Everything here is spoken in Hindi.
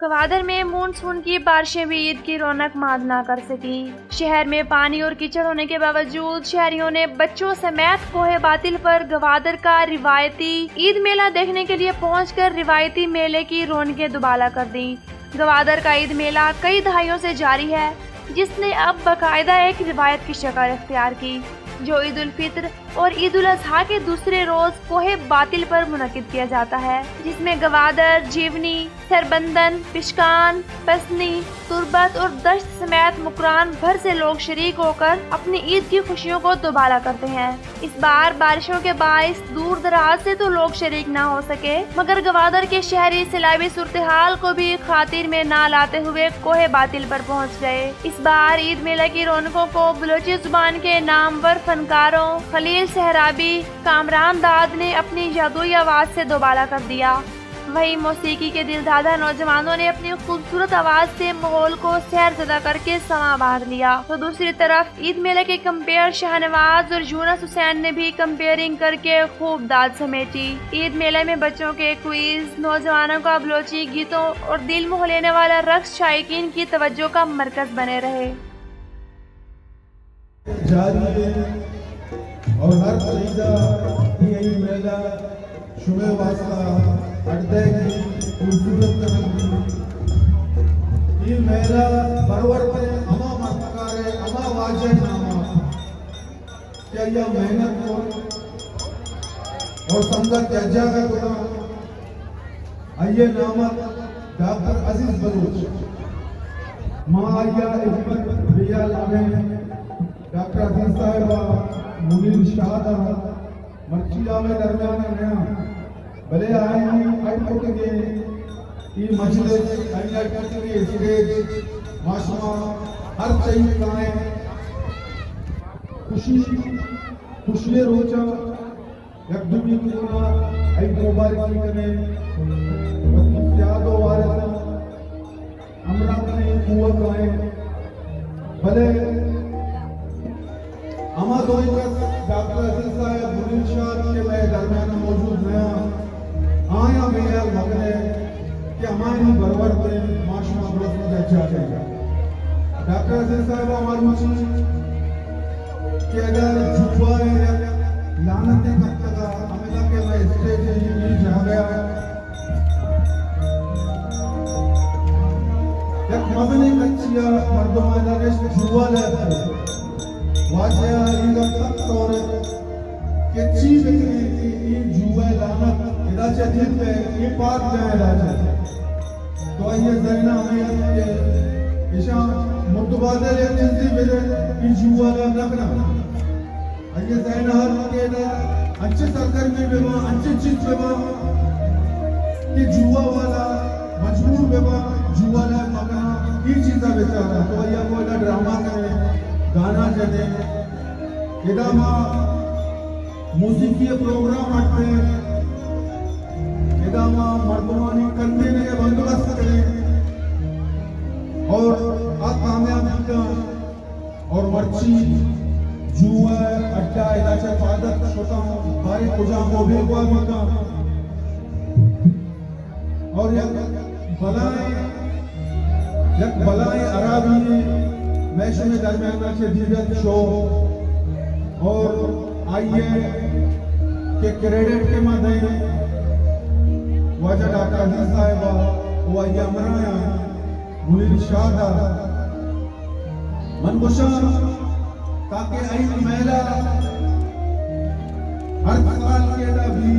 गवादर में मानसून की बारिशें भी ईद की रौनक मात ना कर सकी। शहर में पानी और कीचड़ होने के बावजूद शहरियों ने बच्चों समेत कोहे बातिल पर गवादर का रिवायती ईद मेला देखने के लिए पहुंचकर रिवायती मेले की रौनकें दुबाला कर दी। गवादर का ईद मेला कई दहाइयों से जारी है, जिसने अब बाकायदा एक रिवायत की शक्ल इख्तियार की, जो ईद उल फित्र और ईद उल अजहा के दूसरे रोज कोहे बातिल पर मुनक्किद किया जाता है, जिसमें गवादर, जीवनी, सरबंदन, पिशकान, पसनी, तुरबत और दश्त समेत मुकरान भर से लोग शरीक होकर अपनी ईद की खुशियों को दुबाला करते हैं। इस बार बारिशों के बाइस दूर दराज से तो लोग शरीक ना हो सके, मगर गवादर के शहरी सैलाबी सूरत-ए-हाल को भी खातिर में ना लाते हुए कोहे बातिल पर पहुंच गए। इस बार ईद मेला की रौनकों को बलोची जुबान के नामवर फनकारों खलील सहराबी, कामरान दाद ने अपनी जादुई आवाज से दोबाला कर दिया। वहीं मौसीकी के दिलदादा नौजवानों ने अपनी खूबसूरत आवाज से माहौल को सहरज़दा करके समा बांध लिया। तो दूसरी तरफ ईद मेले के कंपेयर शाहनवाज और यूनुस हुसैन ने भी कंपेयरिंग करके खूब दाद समेटी। ईद मेले में बच्चों के क्विज, नौजवानों का बलोची गीतों और दिल मोह लेने वाला रक्स शायकीन की तवज्जो का मरकज बने रहे। और हर तरीका यही मेला शुमे वास्ता अड्डे की खूबसूरत ये मेला बरवर पे अमा मक्कारे अमा वाजे नामा क्या यह मेहनत को और संगत जज्जा का खुदा आइए नामक डॉक्टर अजीज बलूच माँ आया इस्मत बिया लाने डॉक्टर अजीज साहिबा मुनीर शाह मर्चिया में दरमियान नया भले आए अटके ये मजलिस अटके स्टेज माशमा हर चीज काए खुशी रोचा यकदमी कोना आई मुबारक कने यादो वारस हमरा कने कुवत आए भले अमा डॉक्टर अजीज साहब मुनीर शाह के मैं दरमियान मौजूद नया आया मेरा मगने कि हमारी बरवर पे माशमा बरस में अच्छा जाएगा। डॉक्टर अजीज साहब हमारी कि अगर जुबा है लानत कब तक हमें लगे मैं स्टेज ही जा गया एक मगने कच्चिया मर्दों में जुबा ले वाजया ईदा तक तौर के चीज की जुआ लानत इदा चदित पे ये पाक जाए राजा तो ये जैना हमें के इशा मुतबादल एजेंसी मेरे की जुआ ला रखना ये जैना हर के अच्छे सरगर्मी में अच्छी चीज में कि जुआ वाला मजबूर में जुआ ला मगना ये चीज़ा बेचारा तो ये कोई ड्रामा करे गाना चले इदामा मूसिकी प्रोग्राम आते इदामा मर्दमानी कंधे ने बंदोबस्त करें और कामयाब और मर्ची जुआ अड्डा इलाचा पादक छोटा बारी पूजा को भी का और यक बलाए अराबी मैच में दरमियान से धीरज शो और आइए के क्रेडिट के मध्य वजह डॉक्टर अजीज साहिबा वो आइए अमराया मुनीर शाह मनगुशा ताकि आई मेला हर साल के भी